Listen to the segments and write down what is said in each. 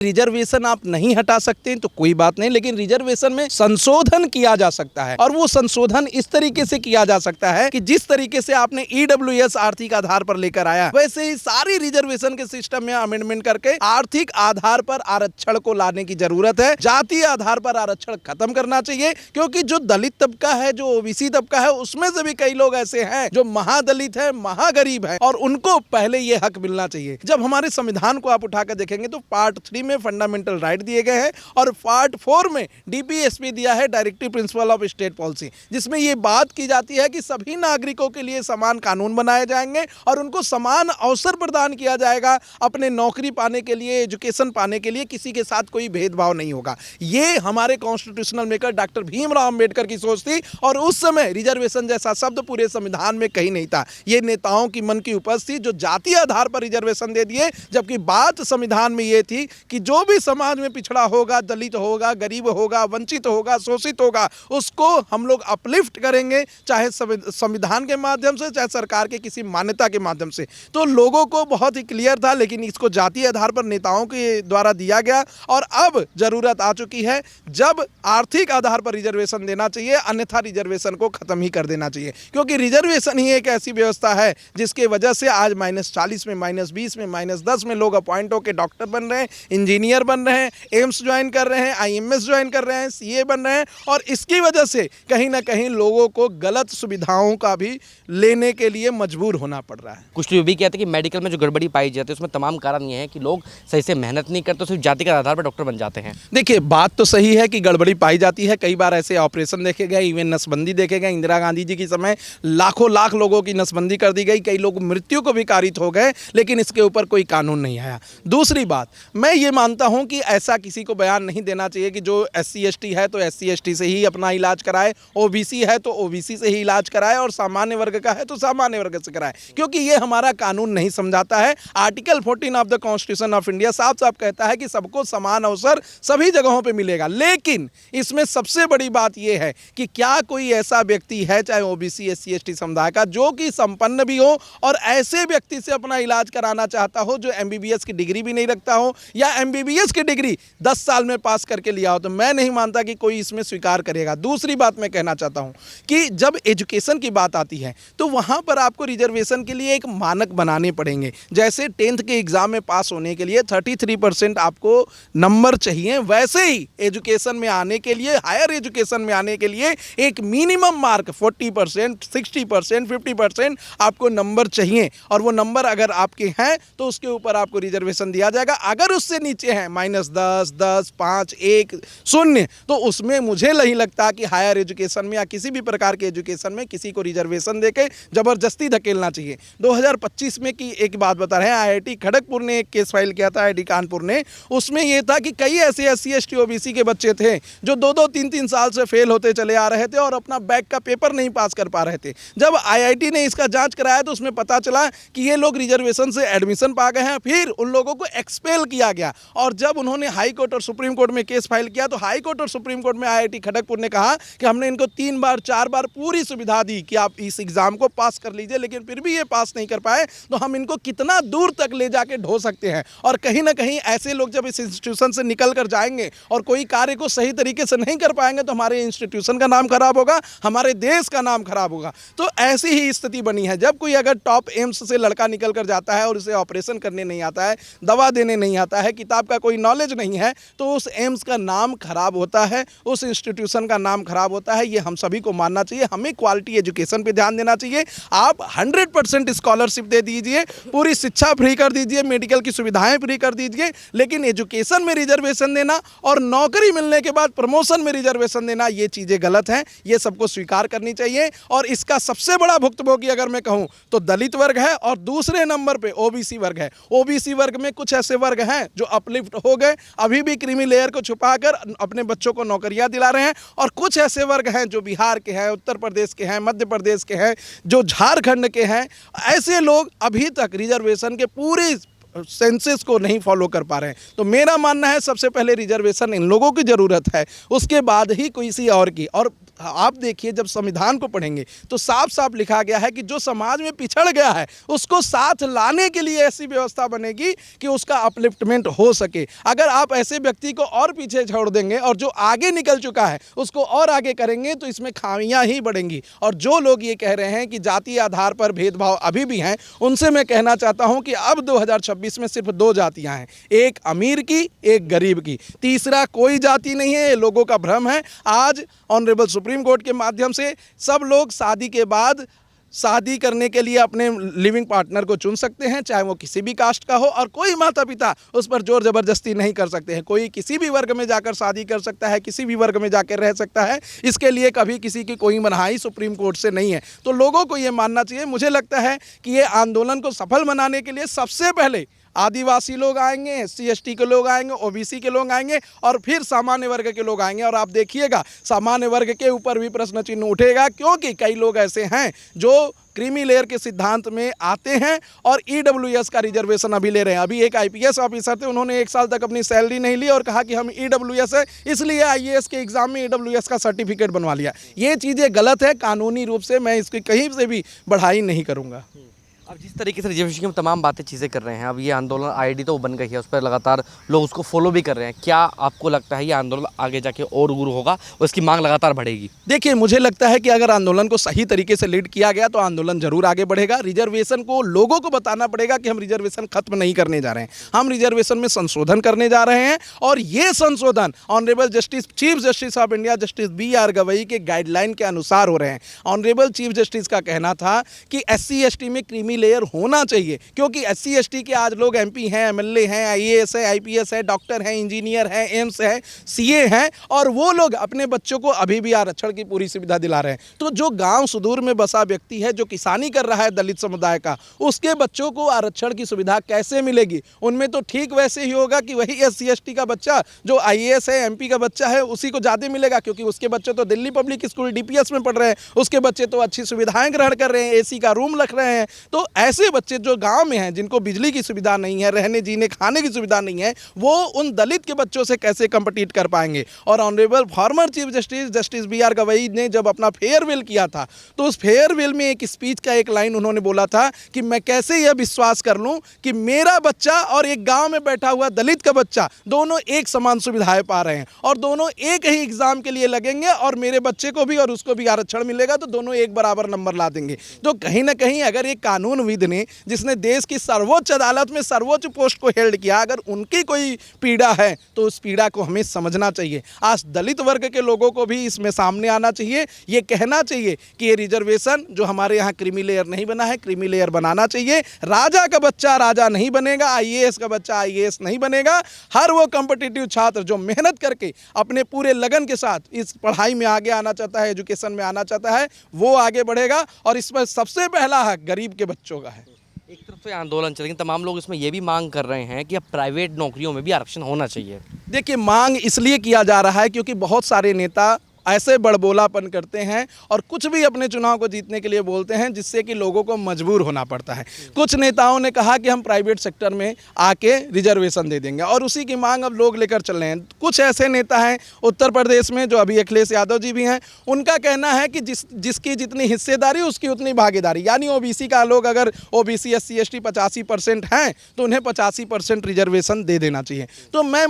Reservation आप नहीं हटा सकते तो कोई बात नहीं, लेकिन रिजर्वेशन में संशोधन किया जा सकता है और वो संशोधन इस तरीके से किया जा सकता है कि जिस तरीके से आपने ईडब्ल्यूएस आर्थिक आधार पर लेकर आया, वैसे ही सारी रिजर्वेशन के सिस्टम में अमेंडमेंट करके आर्थिक आधार पर आरक्षण को लाने की जरूरत है। जातीय आधार पर आरक्षण खत्म करना चाहिए, क्योंकि जो दलित तबका है, जो ओबीसी तबका है, उसमें से भी कई लोग ऐसे हैं जो महादलित है, महागरीब है, और उनको पहले ये हक मिलना चाहिए। जब हमारे संविधान को आप उठाकर देखेंगे तो पार्ट 3 में फंडामेंटल राइट दिए गए हैं और पार्ट 4 में डीपीएसपी दिया है, directive principle of state policy, जिसमें ये बात की जाती है कि सभी नागरिकों के लिए समान कानून बनाए जाएंगे और उनको समान अवसर प्रदान किया जाएगा अपने नौकरी पाने के लिए, एजुकेशन पाने के लिए। किसी के साथ कोई भेदभाव नहीं होगा। ये हमारे constitutional maker doctor Bhimrao Ambedkar की सोच थी और उस समय रिजर्वेशन जैसा शब्द पूरे संविधान में कहीं नहीं था। ये नेताओं की मन की उपज थी जो जातीय आधार पर रिजर्वेशन दे दिए, जबकि बात संविधान में ये थी कि जो भी समाज में पिछड़ा होगा, दलित होगा, गरीब होगा, वंचित होगा, शोषित होगा, उसको हम लोग अपलिफ्ट करेंगे, चाहे संविधान के माध्यम से, चाहे सरकार के किसी मान्यता के माध्यम से। तो लोगों को बहुत ही क्लियर था, लेकिन इसको जातीय आधार पर नेताओं के द्वारा दिया गया और अब जरूरत आ चुकी है जब आर्थिक आधार पर रिजर्वेशन देना चाहिए, अन्यथा रिजर्वेशन को खत्म ही कर देना चाहिए। क्योंकि रिजर्वेशन ही एक ऐसी व्यवस्था है जिसके वजह से आज -40 में, -20 में, -10 में लोग अपॉइंट होकर डॉक्टर बन रहे हैं, इंजीनियर बन रहे हैं, एम्स ज्वाइन कर रहे हैं, आईएमएस ज्वाइन कर रहे हैं, सीए बन रहे हैं, और इसकी वजह से कहीं ना कहीं लोगों को गलत सुविधाओं का भी लेने के लिए मजबूर होना पड़ रहा है। कुछ लोग भी कहते हैं कि मेडिकल में जो गड़बड़ी पाई जाती है उसमें तमाम कारण ये है कि लोग सही से मेहनत नहीं करते, सिर्फ जाति के आधार पर डॉक्टर बन जाते हैं। देखिए, बात तो सही है कि गड़बड़ी पाई जाती है। कई बार ऐसे ऑपरेशन देखे गए, इवन नसबंदी देखे गए। इंदिरा गांधी जी के समय लाखों लाख लोगों की नसबंदी कर दी गई, कई लोग मृत्यु को भी कारित हो गए, लेकिन इसके ऊपर कोई कानून नहीं आया। दूसरी बात, मैं ये मानता हूं कि ऐसा किसी को बयान नहीं देना चाहिए कि जो SC ST है तो SC ST से ही अपना इलाज कराए, OBC है तो OBC से ही इलाज कराए, और सामान्य वर्ग का है तो सामान्य वर्ग से कराए, क्योंकि ये हमारा कानून नहीं समझाता है। Article 14 of the constitution of India साफ साफ कहता है कि सबको समान अवसर सभी जगहों पर मिलेगा। लेकिन इसमें सबसे बड़ी बात यह है कि क्या कोई ऐसा व्यक्ति है, चाहे OBC SC ST समुदाय का, जो कि संपन्न भी हो और ऐसे व्यक्ति से अपना इलाज कराना चाहता हो जो MBBS की डिग्री भी नहीं रखता हो, या MBBS की डिग्री 10 साल में पास करके लिया हो, तो मैं नहीं मानता कि कोई इसमें स्वीकार करेगा। दूसरी बात मैं कहना चाहता हूं कि जब एजुकेशन की बात आती है तो वहां पर आपको रिजर्वेशन के लिए एक मानक बनाने पड़ेंगे। जैसे 10th के एग्जाम में पास होने के लिए 33% आपको नंबर चाहिए, वैसे ही एजुकेशन में आने के लिए, हायर एजुकेशन में आने के लिए एक मिनिमम मार्क 40%, 60%, 50% आपको नंबर चाहिए, और वो नंबर अगर आपके हैं तो उसके ऊपर आपको रिजर्वेशन दिया जाएगा। अगर उससे नीचे है -10, 10, 5, 1, 0, तो उसमें मुझे नहीं लगता कि हायर एजुकेशन में या किसी भी प्रकार के एजुकेशन में किसी को रिजर्वेशन देके जबरदस्ती धकेलना चाहिए। 2025 में की एक बात बता रहे हैं, IIT खड़गपुर ने एक केस फाइल किया था, IIT कानपुर ने। उसमें यह था कि कई ऐसे SC ST OBC के बच्चे थे जो 2-2, 3-3 साल से फेल होते चले आ रहे थे और अपना बैक का पेपर नहीं पास कर पा रहे थे। जब IIT ने इसका जांच कराया तो उसमें पता चला कि ये लोग रिजर्वेशन से एडमिशन पा गए हैं। फिर उन लोगों को एक्सपेल किया गया, और जब उन्होंने हाई कोर्ट और सुप्रीम कोर्ट में केस फाइल किया तो हाई कोर्ट और सुप्रीम कोर्ट में IIT खड़गपुर ने कहा कि हमने इनको 3 बार 4 बार पूरी सुविधा दी कि आप इस एग्जाम को पास कर लीजिए, लेकिन फिर भी ये पास नहीं कर पाए, तो हम इनको कितना दूर तक ले जाके ढो सकते हैं। और कहीं ना कहीं ऐसे लोग जब इस इंस्टीट्यूशन से निकल कर जाएंगे और कोई कार्य को सही तरीके से नहीं कर पाएंगे तो हमारे इंस्टीट्यूशन का नाम खराब होगा, हमारे देश का नाम खराब होगा। तो ऐसी ही स्थिति बनी है। जब कोई अगर टॉप एम्स से लड़का निकल कर जाता है और उसे ऑपरेशन करने नहीं आता है, दवा देने नहीं आता है, किताब का कोई नॉलेज नहीं है, तो उस एम्स का नाम खराब होता है, उस इंस्टीट्यूशन का नाम खराब होता है। ये हम सभी को मानना चाहिए। हमें क्वालिटी एजुकेशन पे ध्यान देना चाहिए। आप 100% स्कॉलरशिप दे दीजिए, पूरी शिक्षा फ्री कर दीजिए, मेडिकल की सुविधाएं फ्री कर दीजिए, लेकिन एजुकेशन में रिजर्वेशन देना और नौकरी मिलने के बाद प्रमोशन में रिजर्वेशन देना, ये चीज़ें गलत हैं। ये सबको स्वीकार करनी चाहिए। और इसका सबसे बड़ा भुक्तभोगी अगर मैं कहूँ तो दलित वर्ग है, और दूसरे नंबर पे OBC वर्ग है। OBC वर्ग में कुछ ऐसे वर्ग हैं जो अपलिफ्ट हो गए, अभी भी क्रीमी लेयर को छुपाकर अपने बच्चों को नौकरियां दिला रहे हैं, और कुछ ऐसे वर्ग हैं जो बिहार के हैं, उत्तर प्रदेश के हैं, मध्य प्रदेश के हैं, जो झारखंड के हैं। ऐसे लोग अभी तक रिजर्वेशन के पूरी सेंसेस को नहीं फॉलो कर पा रहे हैं। तो मेरा मानना है सबसे पहले रिजर्वेशन इन लोगों की ज़रूरत है, उसके बाद ही किसी और की। और आप देखिए जब संविधान को पढ़ेंगे तो साफ साफ लिखा गया है कि जो समाज में पिछड़ गया है उसको साथ लाने के लिए ऐसी व्यवस्था बनेगी कि उसका अपलिफ्टमेंट हो सके। अगर आप ऐसे व्यक्ति को और पीछे छोड़ देंगे और जो आगे निकल चुका है उसको और आगे करेंगे तो इसमें खामियां ही बढ़ेंगी। और जो लोग ये कह रहे हैं कि जाति आधार पर भेदभाव अभी भी हैं, उनसे मैं कहना चाहता हूं कि अब 2026 में सिर्फ 2 जातियां हैं, एक अमीर की, एक गरीब की, तीसरा कोई जाति नहीं है। ये लोगों का भ्रम है। आज ऑनरेबल सुप्रीम कोर्ट के माध्यम से सब लोग शादी के बाद शादी करने के लिए अपने लिविंग पार्टनर को चुन सकते हैं, चाहे वो किसी भी कास्ट का हो, और कोई माता पिता उस पर जोर ज़बरदस्ती नहीं कर सकते हैं। कोई किसी भी वर्ग में जाकर शादी कर सकता है, किसी भी वर्ग में जाकर रह सकता है। इसके लिए कभी किसी की कोई मनाही सुप्रीम कोर्ट से नहीं है। तो लोगों को ये मानना चाहिए। मुझे लगता है कि ये आंदोलन को सफल बनाने के लिए सबसे पहले आदिवासी लोग आएंगे, SC/ST के लोग आएंगे, OBC के लोग आएंगे और फिर सामान्य वर्ग के लोग आएंगे। और आप देखिएगा सामान्य वर्ग के ऊपर भी प्रश्न चिन्ह उठेगा, क्योंकि कई लोग ऐसे हैं जो क्रीमी लेयर के सिद्धांत में आते हैं और EWS का रिजर्वेशन अभी ले रहे हैं। अभी एक IPS ऑफिसर थे, उन्होंने 1 साल तक अपनी सैलरी नहीं ली और कहा कि हम EWS है इसलिए IAS के एग्ज़ाम में EWS का सर्टिफिकेट बनवा लिया। ये चीज़ें गलत है, कानूनी रूप से मैं इसकी कहीं से भी बढ़ाई नहीं करूँगा। अब जिस तरीके से रिजर्वेशन की तमाम बातें चीज़ें कर रहे हैं, अब ये आंदोलन आईडी तो बन गई है, उस पर लगातार लोग उसको फॉलो भी कर रहे हैं। क्या आपको लगता है ये आंदोलन आगे जाके और उग्र होगा और इसकी मांग लगातार बढ़ेगी? देखिए, मुझे लगता है कि अगर आंदोलन को सही तरीके से लीड किया गया तो आंदोलन जरूर आगे बढ़ेगा। रिजर्वेशन को लोगों को बताना पड़ेगा कि हम रिजर्वेशन खत्म नहीं करने जा रहे हैं, हम रिजर्वेशन में संशोधन करने जा रहे हैं। और ये संशोधन honourable chief justice of India justice BR Gavai के गाइडलाइन के अनुसार हो रहे हैं। ऑनरेबल चीफ जस्टिस का कहना था कि SC/ST में क्रीमी लेयर होना चाहिए, क्योंकि SC/ST के आज लोग MP हैं, MLA हैं, IAS है, IPS है, डॉक्टर हैं, इंजीनियर हैं, एम्स है, CA हैं, और वो लोग अपने बच्चों को अभी भी आरक्षण की पूरी सुविधा दिला रहे हैं। तो जो गांव सुदूर में बसा व्यक्ति है, जो किसानी कर रहा है दलित समुदाय का, उसके बच्चों को आरक्षण की सुविधा कैसे मिलेगी? उनमें तो ठीक वैसे ही होगा कि वही SC/ST का बच्चा जो IAS है, MP का बच्चा है, उसी को ज़्यादा मिलेगा, क्योंकि उसके बच्चे तो दिल्ली पब्लिक स्कूल DPS में पढ़ रहे हैं, उसके बच्चे तो अच्छी सुविधाएं ग्रहण कर रहे हैं, AC का रूम रख रहे हैं। तो ऐसे बच्चे जो गांव में हैं, जिनको बिजली की सुविधा नहीं है, रहने जीने खाने की सुविधा नहीं है, वो उन दलित के बच्चों से कैसे कम्पीट कर पाएंगे? और honourable former chief justice BR Gavai ने जब अपना फेयरवेल किया था, तो उस फेयरवेल में एक स्पीच का एक लाइन उन्होंने बोला था कि मैं कैसे यह विश्वास कर लूं कि मेरा बच्चा और एक गांव में बैठा हुआ दलित का बच्चा दोनों एक समान सुविधाएं पा रहे हैं और दोनों एक ही एग्जाम के लिए लगेंगे और मेरे बच्चे को भी और उसको भी आरक्षण मिलेगा, तो दोनों एक बराबर नंबर ला देंगे। तो कहीं ना कहीं अगर एक कानूनविद ने, जिसने देश की सर्वोच्च अदालत में सर्वोच्च पोस्ट को हेल्ड किया, अगर उनकी कोई पीड़ा है तो उस पीड़ा को हमें समझना चाहिए। आज दलित वर्ग के लोगों को भी इसमें सामने आना चाहिए, ये कहना चाहिए कि ये रिजर्वेशन जो हमारे यहाँ क्रीमी लेयर नहीं बना है, क्रीमी लेयर बनाना चाहिए। राजा का बच्चा राजा नहीं बनेगा, IAS का बच्चा IAS नहीं बनेगा। हर वो कॉम्पिटिटिव छात्र जो मेहनत करके अपने पूरे लगन के साथ इस पढ़ाई में आगे आना चाहता है, एजुकेशन में आना चाहता है, वो आगे बढ़ेगा। और इसमें सबसे पहला हक गरीब के बच्चों का है। एक तरफ तो आंदोलन चल, लेकिन तमाम लोग इसमें ये भी मांग कर रहे हैं कि अब प्राइवेट नौकरियों में भी आरक्षण होना चाहिए। देखिए, मांग इसलिए किया जा रहा है क्योंकि बहुत सारे नेता ऐसे बड़बोलापन करते हैं और कुछ भी अपने चुनाव को जीतने के लिए बोलते हैं, जिससे कि लोगों को मजबूर होना पड़ता है। कुछ नेताओं ने कहा कि हम प्राइवेट सेक्टर में आके रिजर्वेशन दे देंगे और उसी की मांग अब लोग लेकर चल रहे हैं। कुछ ऐसे नेता हैं उत्तर प्रदेश में, जो अभी अखिलेश यादव जी भी हैं, उनका कहना है कि जिसकी जितनी हिस्सेदारी उसकी उतनी भागीदारी, यानी OBC का लोग अगर OBC SC/ST 85% हैं तो उन्हें 85% रिजर्वेशन दे देना चाहिए। तो मैं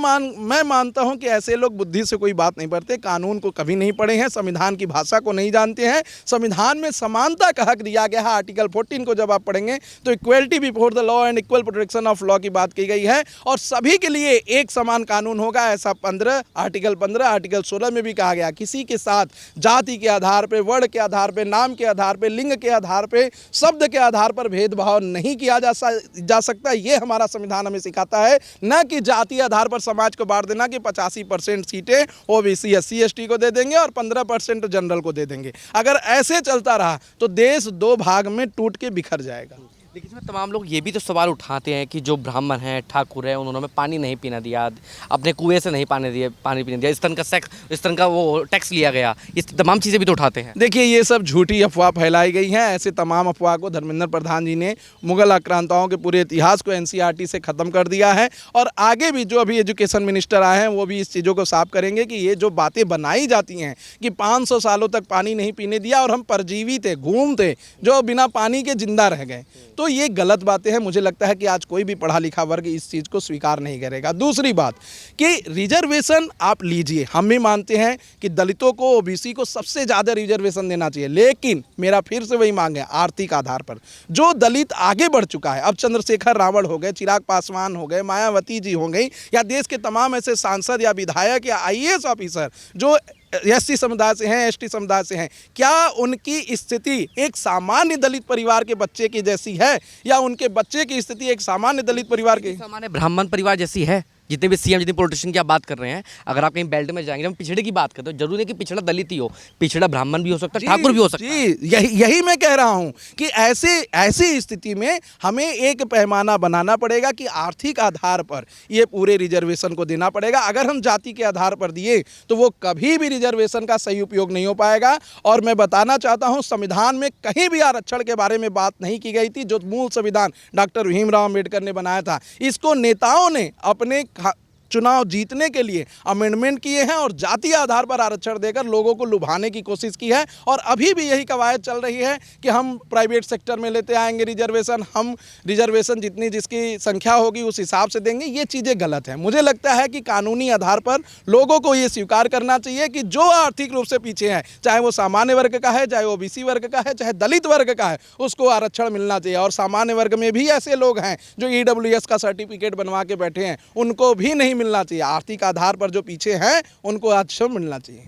मानता हूँ कि ऐसे लोग बुद्धि से कोई बात नहीं पढ़ते, कानून को कभी नहीं पढ़े हैं, संविधान की भाषा को नहीं जानते हैं। संविधान में समानता का हक दिया गया है। आर्टिकल 14 को जब आप पढ़ेंगे तो equality before the law and equal protection of law की बात की गई है और सभी के लिए एक समान कानून होगा, ऐसा आर्टिकल 15 आर्टिकल 16 में भी कहा गया। किसी के साथ जाति के आधार पर, वर्ण के आधार पर, नाम के आधार पर, लिंग के आधार पर, शब्द के आधार पर भेदभाव नहीं किया जा सकता। ये हमारा संविधान हमें सिखाता है, न कि जाति आधार पर समाज को बांट देना कि 85% सीटें OBC SC/ST को दे देंगे और 15% जनरल को दे देंगे। अगर ऐसे चलता रहा तो देश 2 भाग में टूट के बिखर जाएगा। लेकिन इसमें तमाम लोग ये भी तो सवाल उठाते हैं कि जो ब्राह्मण हैं, ठाकुर हैं, उन्होंने हमें पानी नहीं पीना दिया, अपने कुएं से नहीं पानी पीने दिया, इस तरह का वो टैक्स लिया गया, इस तमाम चीज़ें भी तो उठाते हैं। देखिए, ये सब झूठी अफवाह फैलाई गई हैं। ऐसे तमाम अफवाह को धर्मेंद्र प्रधान जी ने मुगल आक्रांताओं के पूरे इतिहास को एनसीईआरटी से ख़त्म कर दिया है, और आगे भी जो अभी एजुकेशन मिनिस्टर आए हैं वो भी इस चीज़ों को साफ करेंगे कि ये जो बातें बनाई जाती हैं कि 500 सालों तक पानी नहीं पीने दिया और हम परजीवी थे, घूम थे, जो बिना पानी के जिंदा रह गए, तो ये गलत बातें हैं। मुझे लगता है कि आज कोई भी पढ़ा लिखा वर्ग इस चीज़ को स्वीकार नहीं करेगा। दूसरी बात कि रिजर्वेशन आप लीजिए, हम भी मानते हैं कि दलितों को, ओबीसी को सबसे ज़्यादा रिजर्वेशन देना चाहिए, लेकिन मेरा फिर से वही मांग है, आर्थिक आधार पर। जो दलित आगे बढ़ चुका है, अब चंद्रशेखर रावण हो गए, चिराग पासवान हो गए, मायावती जी हो गई, या देश के तमाम ऐसे सांसद या विधायक या आईएएस ऑफिसर जो एससी समुदाय से हैं, एसटी समुदाय से हैं, क्या उनकी स्थिति एक सामान्य दलित परिवार के बच्चे की जैसी है, या उनके बच्चे की स्थिति एक सामान्य दलित परिवार की? सामान्य ब्राह्मण परिवार जैसी है। जितने भी सीएम, जितने पॉलिटिशियन की आप बात कर रहे हैं, अगर आप कहीं बेल्ट में जाएंगे, हम पिछड़े की बात करते हैं, जरूरी है कि पिछड़ा दलित ही हो, पिछड़ा ब्राह्मण भी हो सकता है, ठाकुर भी हो सकता है। जी, यही मैं कह रहा हूं कि ऐसी स्थिति में हमें एक पैमाना बनाना पड़ेगा कि आर्थिक आधार पर ये पूरे रिजर्वेशन को देना पड़ेगा। अगर हम जाति के आधार पर दिए तो वो कभी भी रिजर्वेशन का सही उपयोग नहीं हो पाएगा। और मैं बताना चाहता हूं, संविधान में कहीं भी आरक्षण के बारे में बात नहीं की गई थी। जो मूल संविधान डॉक्टर भीमराव अम्बेडकर ने बनाया था, इसको नेताओं ने अपने चुनाव जीतने के लिए अमेंडमेंट किए हैं और जातीय आधार पर आरक्षण देकर लोगों को लुभाने की कोशिश की है। और अभी भी यही कवायद चल रही है कि हम प्राइवेट सेक्टर में लेते आएंगे रिजर्वेशन, हम रिजर्वेशन जितनी जिसकी संख्या होगी उस हिसाब से देंगे। ये चीज़ें गलत हैं। मुझे लगता है कि कानूनी आधार पर लोगों को ये स्वीकार करना चाहिए कि जो आर्थिक रूप से पीछे है, चाहे वो सामान्य वर्ग का है, चाहे ओबीसी वर्ग का है, चाहे दलित वर्ग का है, उसको आरक्षण मिलना चाहिए। और सामान्य वर्ग में भी ऐसे लोग हैं जो ईडब्ल्यूएस का सर्टिफिकेट बनवा के बैठे हैं, उनको भी नहीं मिलना चाहिए। आर्थिक आधार पर जो पीछे हैं उनको आरक्षण मिलना चाहिए।